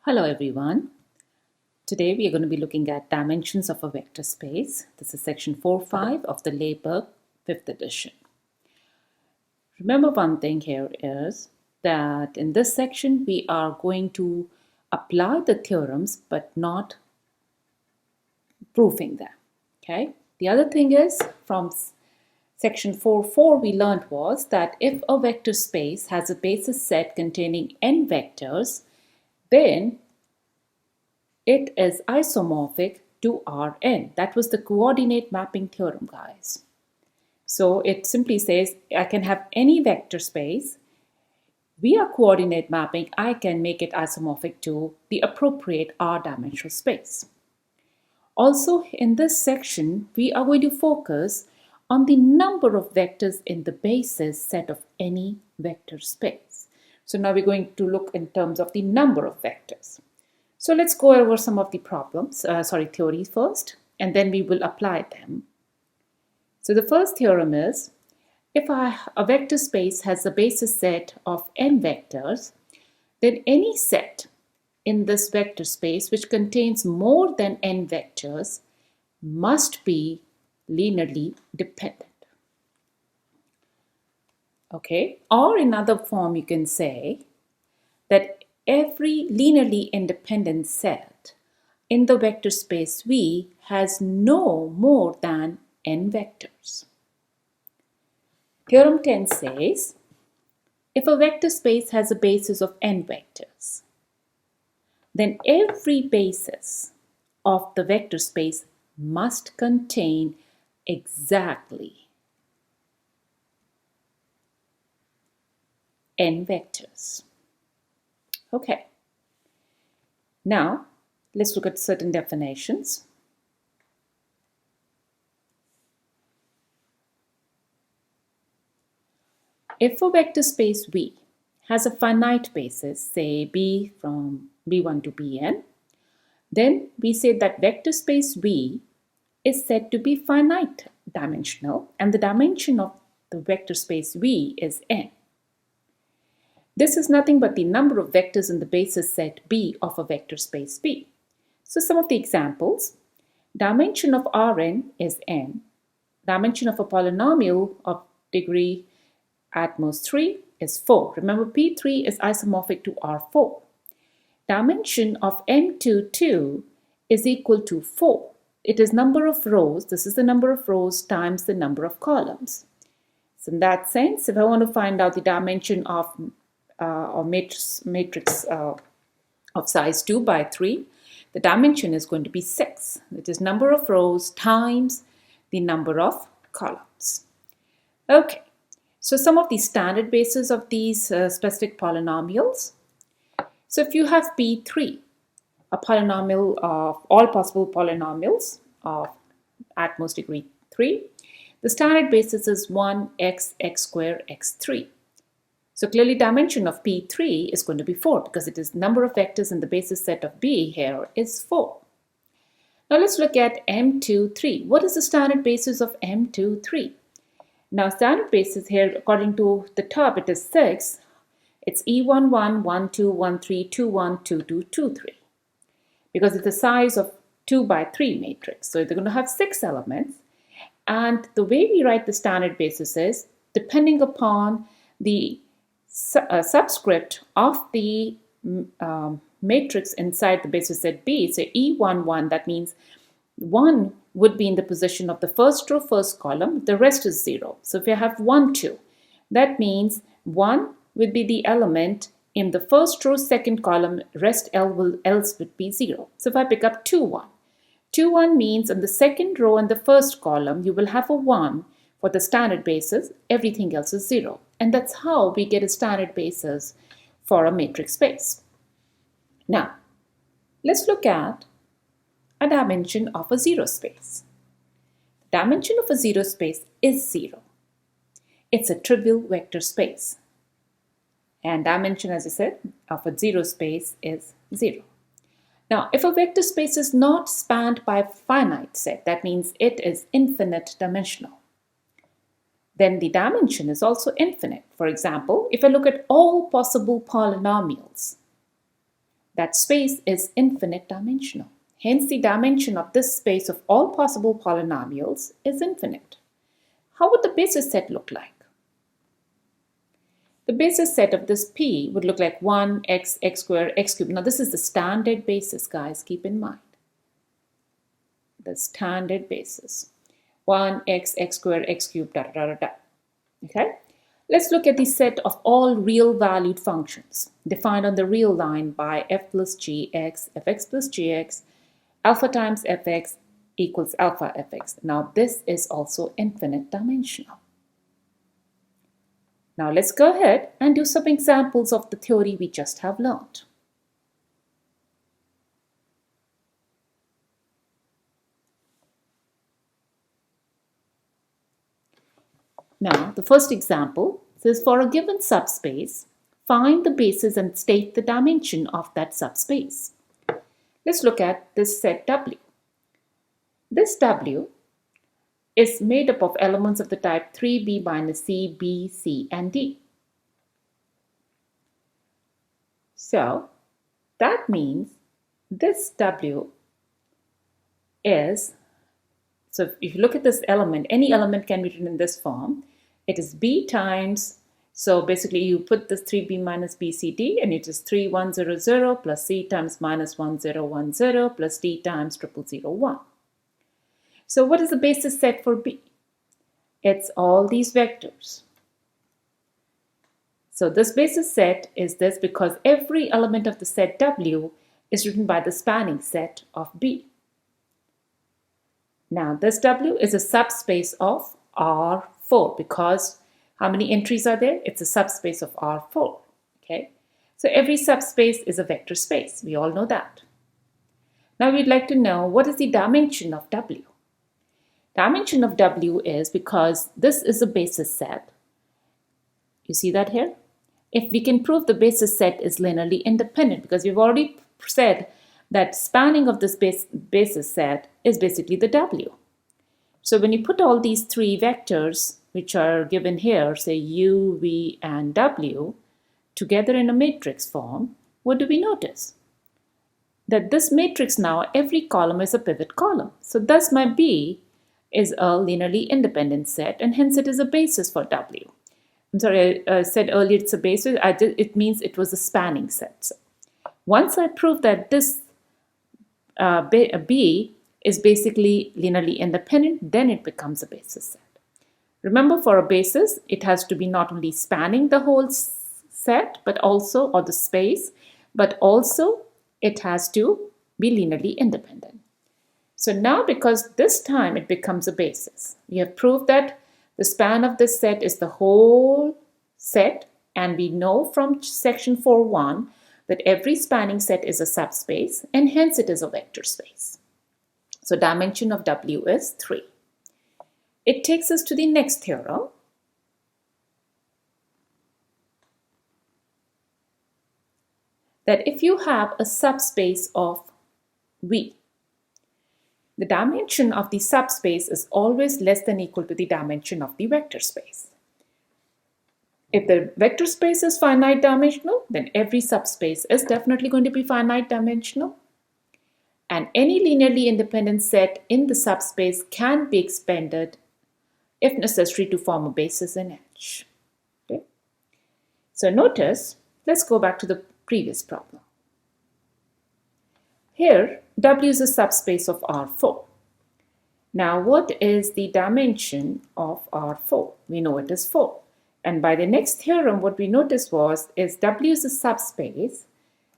Hello everyone. Today we are going to be looking at dimensions of a vector space. This is section 4-5 of the Layberg 5th edition. Remember one thing here is that in this section we are going to apply the theorems but not proving them. Okay. The other thing is from section 4.4 we learned was that if a vector space has a basis set containing n vectors, then it is isomorphic to Rn. That was the coordinate mapping theorem, guys. So it simply says I can have any vector space. Via coordinate mapping, I can make it isomorphic to the appropriate R-dimensional space. Also, in this section, we are going to focus on the number of vectors in the basis set of any vector space. So now we're going to look in terms of the number of vectors. So let's go over some of the theories first, and then we will apply them. So the first theorem is, if a vector space has a basis set of n vectors, then any set in this vector space which contains more than n vectors must be linearly dependent. Okay, or in other form you can say that every linearly independent set in the vector space V has no more than n vectors. Theorem 10 says, if a vector space has a basis of n vectors, then every basis of the vector space must contain exactly n vectors. Okay, now let's look at certain definitions. If a vector space V has a finite basis, say B from B1 to Bn, then we say that vector space V is said to be finite dimensional, and the dimension of the vector space V is n. This is nothing but the number of vectors in the basis set B of a vector space B. So some of the examples: dimension of Rn is n. Dimension of a polynomial of degree at most 3 is 4. Remember, P3 is isomorphic to R4. Dimension of M22 is equal to 4. It is number of rows. This is the number of rows times the number of columns. So in that sense, if I want to find out the dimension of or matrix of size 2 by 3, the dimension is going to be 6. It is number of rows times the number of columns. Okay, so some of the standard bases of these specific polynomials. So if you have P3, a polynomial of all possible polynomials of at most degree 3, the standard basis is 1x, x squared, x3. So clearly dimension of P3 is going to be 4 because it is number of vectors in the basis set of B here is 4. Now let's look at M23. What is the standard basis of M23? Now standard basis here, according to the top, it is 6. It's E11, 12, 13, 21, 22, 23. Because it's the size of 2 by 3 matrix. So they're going to have 6 elements. And the way we write the standard basis is depending upon the subscript of the matrix inside the basis set B. So E11, that means 1 would be in the position of the first row, first column. The rest is 0. So if you have 1, 2, that means 1 would be the element in the first row, second column, rest else would be 0. So if I pick up 2, 1. 2, 1 means in the second row and the first column, you will have a 1 for the standard basis. Everything else is 0. And that's how we get a standard basis for a matrix space. Now, let's look at a dimension of a zero space. The dimension of a zero space is 0. It's a trivial vector space. And dimension, as I said, of a zero space is 0. Now, if a vector space is not spanned by a finite set, that means it is infinite dimensional, then the dimension is also infinite. For example, if I look at all possible polynomials, that space is infinite dimensional. Hence, the dimension of this space of all possible polynomials is infinite. How would the basis set look like? The basis set of this P would look like 1x, x squared, x cubed. Now, this is the standard basis, guys. Keep in mind. The standard basis. 1x, x squared, x cubed, da, da, da, da. Okay? Let's look at the set of all real valued functions defined on the real line by f plus gx, fx plus gx, alpha times fx equals alpha fx. Now, this is also infinite dimensional. Now, let's go ahead and do some examples of the theory we just have learned. Now, the first example says for a given subspace, find the basis and state the dimension of that subspace. Let's look at this set W. This W is made up of elements of the type 3b minus c, b, c, and d. So, that means this W is, so if you look at this element, any element can be written in this form. It is b times, so basically you put this 3b minus bcd and it is 3100 plus c times minus 1010 plus d times 0001. So what is the basis set for B? It's all these vectors. So this basis set is this because every element of the set W is written by the spanning set of B. Now this W is a subspace of R4 because how many entries are there? It's a subspace of R4. Okay. So every subspace is a vector space. We all know that. Now we'd like to know what is the dimension of W. Dimension of W is because this is a basis set. You see that here? If we can prove the basis set is linearly independent, because we've already said that spanning of this basis set is basically the W. So when you put all these three vectors, which are given here, say U, V, and W, together in a matrix form, what do we notice? That this matrix now, every column is a pivot column. So thus my B is a linearly independent set, and hence it is a basis for W. I'm sorry, I said earlier it's a basis. It means it was a spanning set. So once I prove that this B is basically linearly independent, then it becomes a basis set. Remember, for a basis, it has to be not only spanning the whole set, but also, or the space, but also it has to be linearly independent. So now, because this time it becomes a basis, we have proved that the span of this set is the whole set, and we know from section 4.1 that every spanning set is a subspace, and hence it is a vector space. So dimension of W is 3. It takes us to the next theorem. That if you have a subspace of V, the dimension of the subspace is always less than equal to the dimension of the vector space. If the vector space is finite dimensional, then every subspace is definitely going to be finite dimensional. And any linearly independent set in the subspace can be expanded if necessary to form a basis in H. Okay? So notice, let's go back to the previous problem. Here, W is a subspace of R4. Now, what is the dimension of R4? We know it is 4. And by the next theorem, what we noticed is W is a subspace.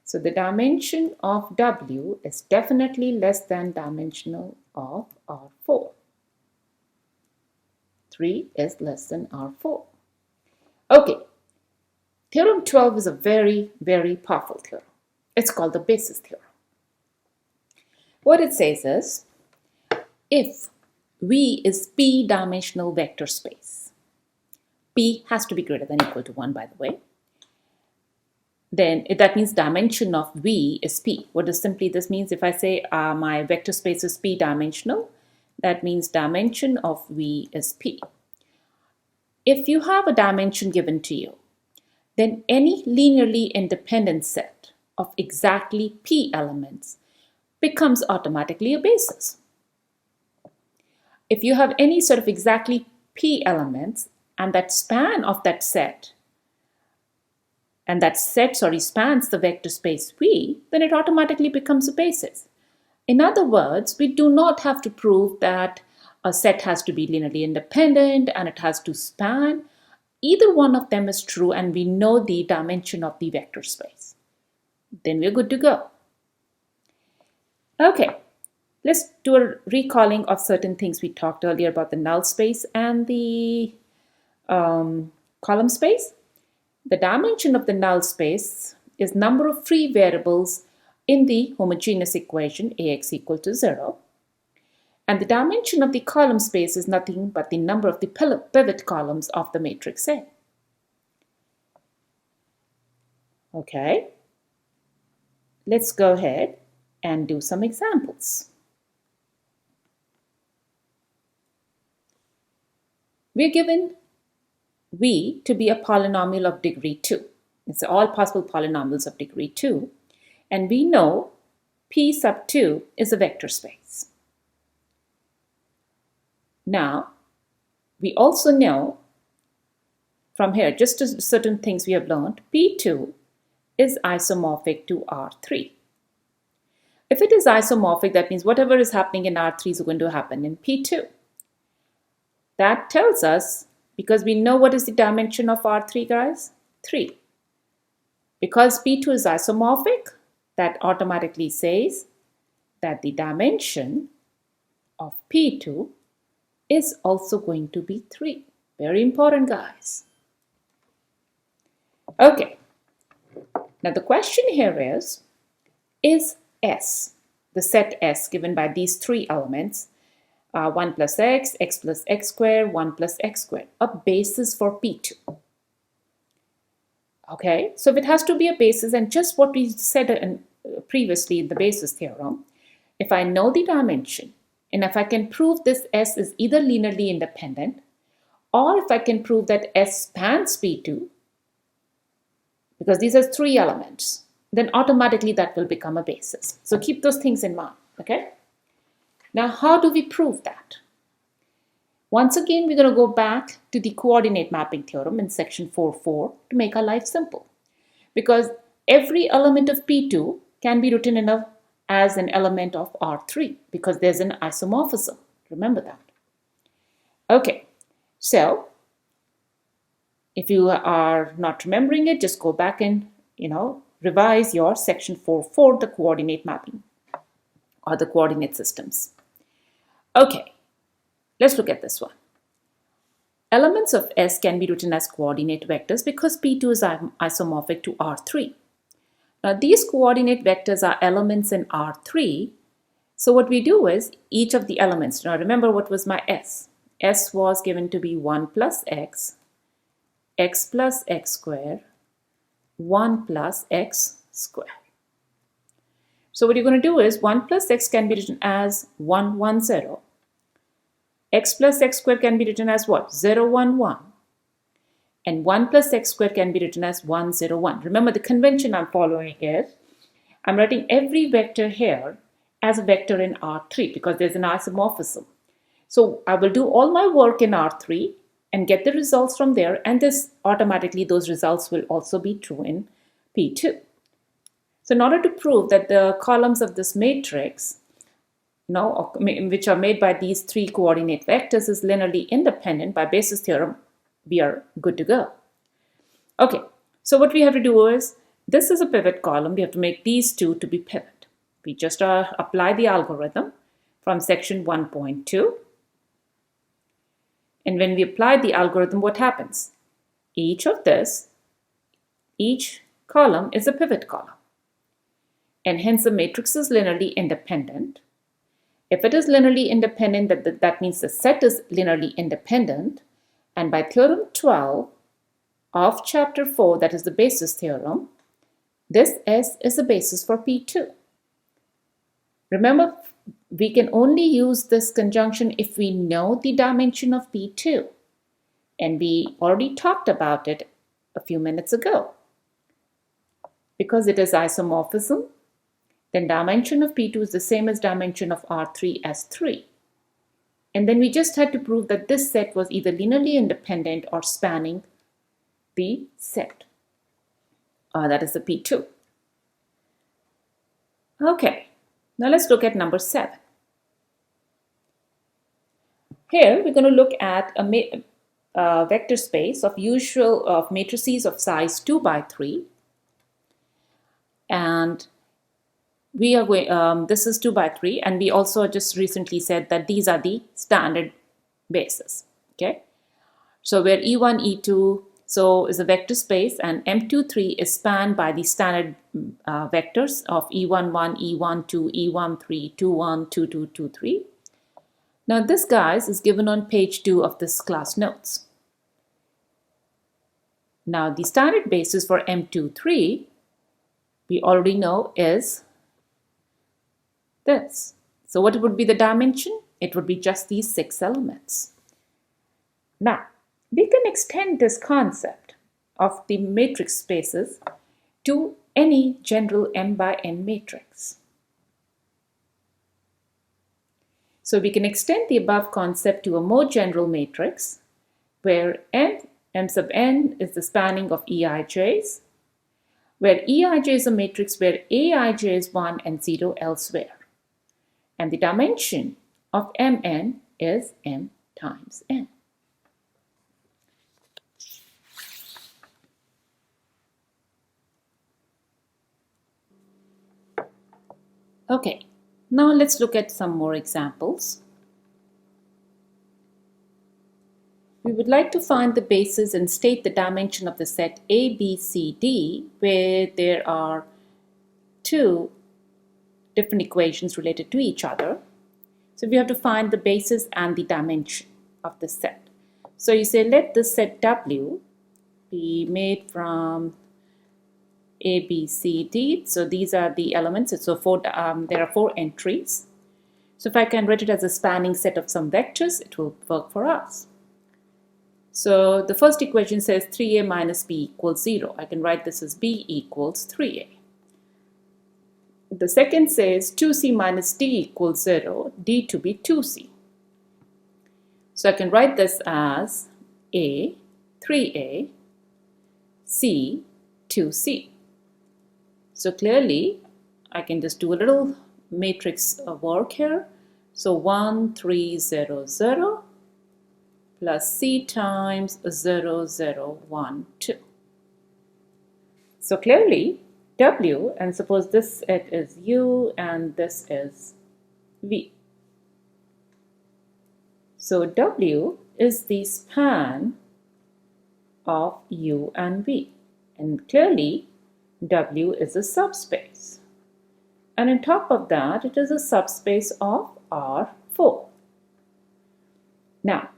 So the dimension of W is definitely less than dimensional of R4. 3 is less than R4. Okay. Theorem 12 is a very, very powerful theorem. It's called the basis theorem. What it says is, if V is p-dimensional vector space, P has to be greater than or equal to 1, by the way, then that means dimension of V is P. What does simply this means? If I say my vector space is p-dimensional, that means dimension of V is P. If you have a dimension given to you, then any linearly independent set of exactly p elements becomes automatically a basis. If you have any sort of exactly p elements and that span of that set, and that set spans the vector space V, then it automatically becomes a basis. In other words, we do not have to prove that a set has to be linearly independent and it has to span. Either one of them is true and we know the dimension of the vector space. Then we're good to go. Okay, let's do a recalling of certain things we talked earlier about the null space and the column space. The dimension of the null space is number of free variables in the homogeneous equation Ax equal to 0. And the dimension of the column space is nothing but the number of the pivot columns of the matrix A. Okay, let's go ahead and do some examples. We're given V to be a polynomial of degree 2. It's all possible polynomials of degree 2. And we know P sub 2 is a vector space. Now, we also know from here, just certain things we have learned, P2 is isomorphic to R3. If it is isomorphic, that means whatever is happening in R3 is going to happen in P2. That tells us, because we know what is the dimension of R3, guys? 3. Because P2 is isomorphic, that automatically says that the dimension of P2 is also going to be 3. Very important, guys. Okay. Now the question here is S, the set S given by these 3 elements, 1 plus x, x plus x squared, 1 plus x squared, a basis for P2. Okay, so if it has to be a basis, and just what we said previously in the basis theorem, if I know the dimension, and if I can prove this S is either linearly independent, or if I can prove that S spans P2, because these are 3 elements, then automatically that will become a basis. So keep those things in mind, okay? Now, how do we prove that? Once again, we're going to go back to the coordinate mapping theorem in section 4.4 to make our life simple. Because every element of P2 can be written as an element of R3 because there's an isomorphism. Remember that. Okay, so if you are not remembering it, just go back and, revise your section 4.4, the coordinate mapping or the coordinate systems. Okay, let's look at this one. Elements of S can be written as coordinate vectors because P2 is isomorphic to R3. Now, these coordinate vectors are elements in R3. So what we do is each of the elements, now remember what was my S? S was given to be 1 plus x, x plus x squared, 1 plus x squared. So what you're going to do is 1 plus x can be written as 1, 1, 0. X plus x squared can be written as what? 0, 1, 1. And 1 plus x squared can be written as 1, 0, 1. Remember the convention I'm following is I'm writing every vector here as a vector in R3 because there's an isomorphism. So I will do all my work in R3 and get the results from there, and this automatically those results will also be true in P2. So in order to prove that the columns of this matrix, which are made by these 3 coordinate vectors, is linearly independent by basis theorem, we are good to go. Okay, so what we have to do is, this is a pivot column, we have to make these 2 to be pivot. We just apply the algorithm from section 1.2. And when we apply the algorithm, what happens? Each column is a pivot column. And hence the matrix is linearly independent. If it is linearly independent, that means the set is linearly independent. And by theorem 12 of chapter 4, that is the basis theorem, this S is the basis for P2. Remember, we can only use this conjunction if we know the dimension of P2. And we already talked about it a few minutes ago. because it is isomorphism, then dimension of P2 is the same as dimension of R3 as 3. And then we just had to prove that this set was either linearly independent or spanning the set. That is the P2. Okay, now let's look at number 7. Here we're going to look at a vector space of matrices of size 2 by 3, and we are going. This is 2 by 3, and we also just recently said that these are the standard bases. Okay, so where E1, E2 is a vector space, and M23 is spanned by the standard vectors of E11, E12, E13, 21, 22, 23. Now this, guys, is given on page 2 of this class notes. Now the standard basis for M23, we already know, is this. So what would be the dimension? It would be just these 6 elements. Now, we can extend this concept of the matrix spaces to any general m by n matrix. So we can extend the above concept to a more general matrix where m sub n is the spanning of eij's, where eij is a matrix where aij is 1 and 0 elsewhere. And the dimension of mn is m times n. Okay, now let's look at some more examples. We would like to find the basis and state the dimension of the set A, B, C, D, where there are 2 different equations related to each other. So we have to find the basis and the dimension of the set. So you say, let the set W be made from A, B, C, D. So these are the elements. So there are 4 entries. So if I can write it as a spanning set of some vectors, it will work for us. So the first equation says 3a minus b equals 0. I can write this as b equals 3a. The second says 2c minus d equals 0, d to be 2c. So I can write this as a, 3a, c, 2c. So clearly, I can just do a little matrix work here. So 1, 3, 0, 0 plus c times 0, 0, 1, 2. So clearly, W, and suppose this set is U and this is V. So W is the span of U and V. And clearly, W is a subspace. And on top of that, it is a subspace of R4. Now,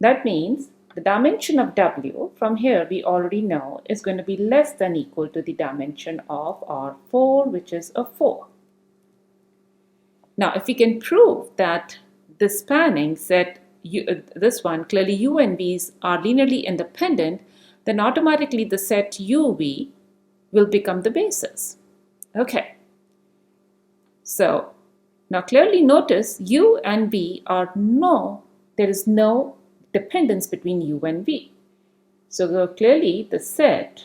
that means the dimension of W, from here we already know, is going to be less than equal to the dimension of R4, which is a 4. Now, if we can prove that the spanning set, this one, clearly U and V's are linearly independent, then automatically the set UV will become the basis. Okay. So, now clearly notice U and V are there is no dependence between U and V. So clearly the set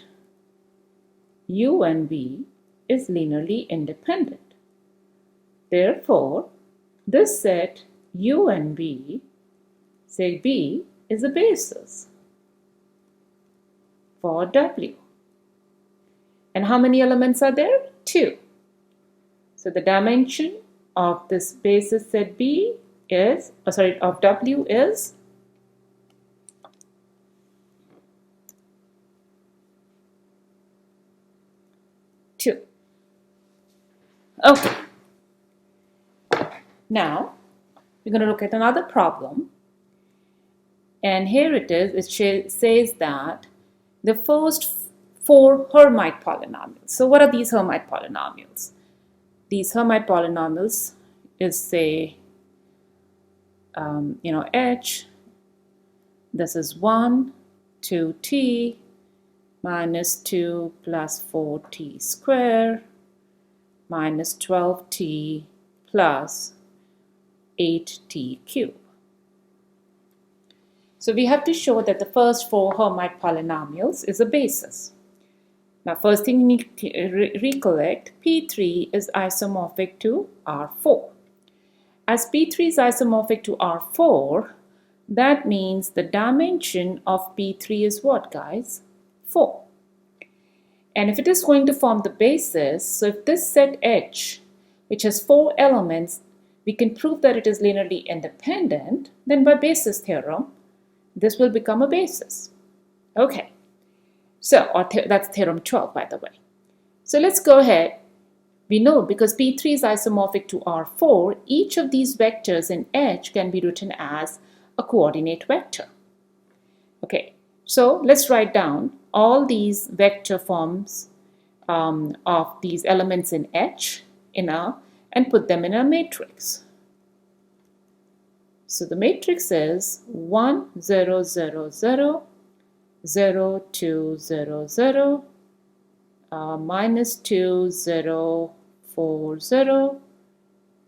U and V is linearly independent. Therefore, this set U and V, say B, is a basis for W. And how many elements are there? 2. So the dimension of this basis set B is, of W is 2. Okay. Now, we're going to look at another problem. And here it is. It says that the first 4 Hermite polynomials. So what are these Hermite polynomials? These Hermite polynomials is, say, H. This is 1, 2t, minus 2 plus 4t square minus 12t plus 8t cube. So we have to show that the first four Hermite polynomials is a basis. Now first thing you need to recollect, P3 is isomorphic to R4. As P3 is isomorphic to R4, that means the dimension of P3 is what, guys? 4. And if it is going to form the basis, so if this set H, which has 4 elements, we can prove that it is linearly independent, then by basis theorem, this will become a basis. Okay. So, that's theorem 12, by the way. So let's go ahead. We know because P3 is isomorphic to R4, each of these vectors in H can be written as a coordinate vector. Okay, so let's write down all these vector forms of these elements in H and put them in a matrix. So the matrix is 1, 0, 0, 0, 0, 2, 0, 0, minus 2, 0, 4, 0,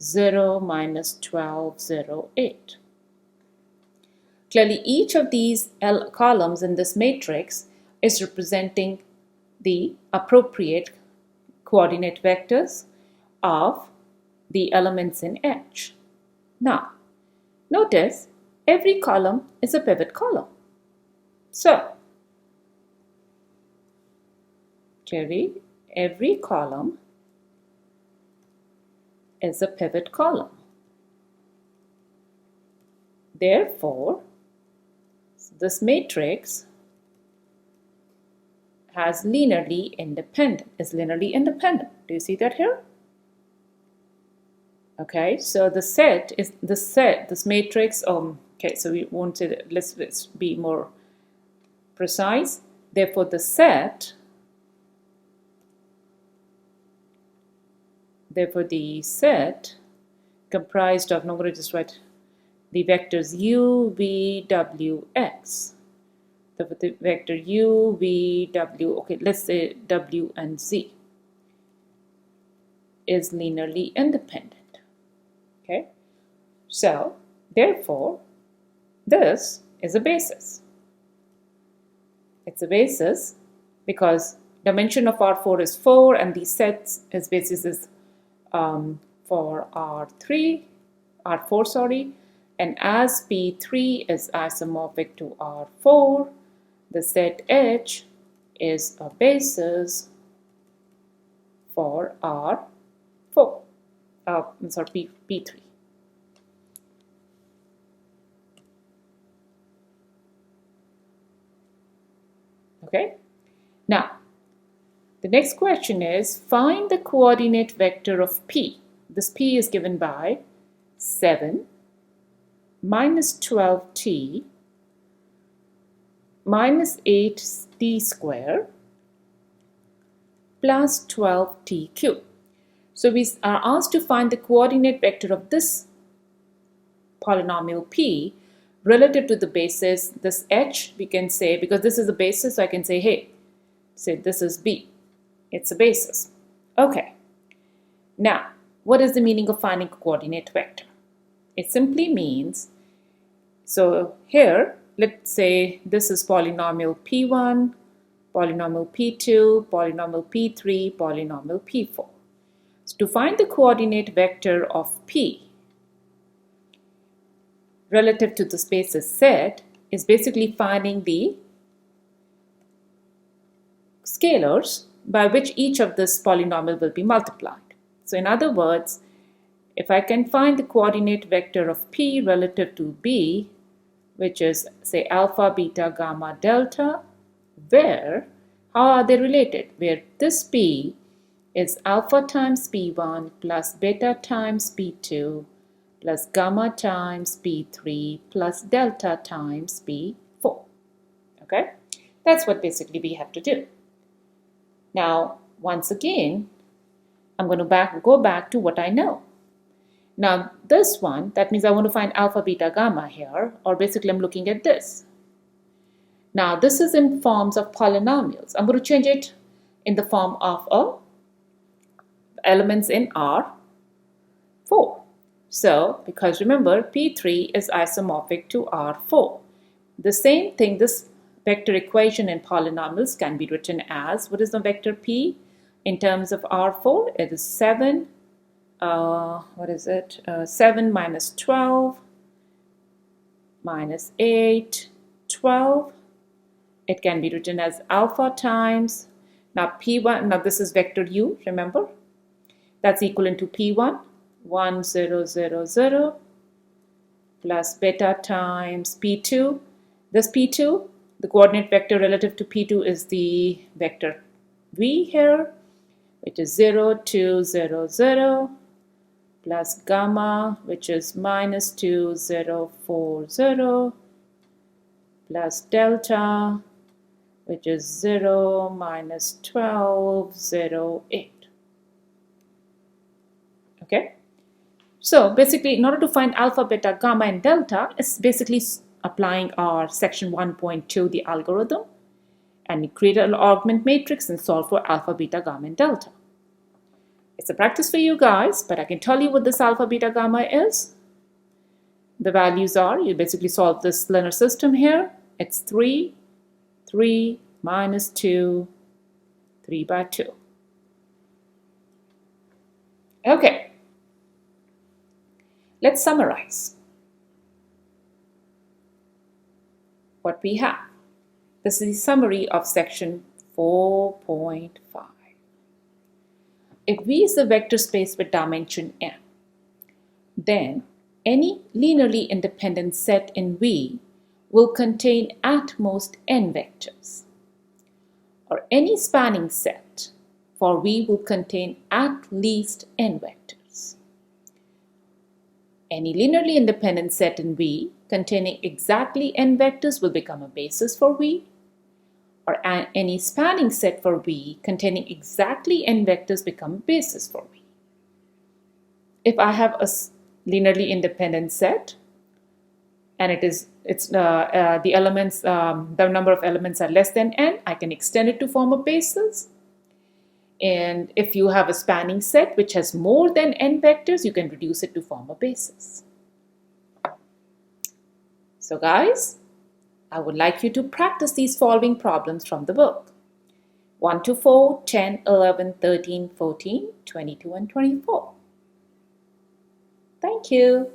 0, minus 12, 0, 8. Clearly, each of these columns in this matrix is representing the appropriate coordinate vectors of the elements in H. Now, notice every column is a pivot column. So, clearly, every column is a pivot column. Therefore, this matrix is linearly independent. Do you see that here? Okay, so this matrix, okay, so we won't say that, let's be more precise. Therefore, the set comprised of, now I'm going to just write the vectors u, v, w, x. The vector u, v, w, okay, let's say w and z is linearly independent. Okay, so therefore, this is a basis. It's a basis because dimension of R4 is 4 and the sets as basis is for R4, sorry, and as P3 is isomorphic to R4, the set H is a basis for R4, P3. Okay, now the next question is find the coordinate vector of P. This P is given by 7 minus 12t minus 8t square plus 12t cube. So we are asked to find the coordinate vector of this polynomial P relative to the basis, this H, we can say, because this is a basis, so I can say, hey, say this is B. It's a basis. Okay. Now, what is the meaning of finding a coordinate vector? It simply means, so here, let's say this is polynomial P1, polynomial P2, polynomial P3, polynomial P4. So to find the coordinate vector of P relative to the spaces set is basically finding the scalars by which each of this polynomial will be multiplied. So in other words, if I can find the coordinate vector of P relative to B, which is say alpha, beta, gamma, delta, where, how are they related? Where this P is alpha times P1 plus beta times P2 plus gamma times P3 plus delta times P4. Okay, that's what basically we have to do. Now, once again, I'm going to go back to what I know. Now, this one, that means I want to find alpha, beta, gamma here, or basically I'm looking at this. Now this is in forms of polynomials. I'm going to change it in the form of elements in R4. So because remember P3 is isomorphic to R4. The same thing, this vector equation in polynomials can be written as, what is the vector P in terms of R4? It is 7, 7 minus 12 minus 8, 12. It can be written as alpha times, now P1, now this is vector U, remember? That's equivalent to P1, 1, 0, 0, 0, plus beta times P2. This P2, the coordinate vector relative to P2 is the vector V here, which is 0, 2, 0, 0, plus gamma, which is minus 2, 0, 4, 0, plus delta, which is 0, minus 12, 0, 8. Okay? So basically, in order to find alpha, beta, gamma, and delta, it's basically applying our section 1.2, the algorithm, and we create an augment matrix and solve for alpha, beta, gamma, and delta. It's a practice for you guys, but I can tell you what this alpha, beta, gamma is. The values are, you basically solve this linear system here. It's 3, 3, minus 2, 3 by 2. Okay. Let's summarize what we have. This is the summary of section 4.5. If V is a vector space with dimension n, then any linearly independent set in V will contain at most n vectors, or any spanning set for V will contain at least n vectors. Any linearly independent set in V containing exactly n vectors will become a basis for V, or any spanning set for V containing exactly n vectors become a basis for V. If I have a linearly independent set and the elements, the number of elements are less than n, I can extend it to form a basis. And if you have a spanning set which has more than n vectors, you can reduce it to form a basis. So guys, I would like you to practice these following problems from the book. 1 to 4, 10, 11, 13, 14, 22, and 24. Thank you.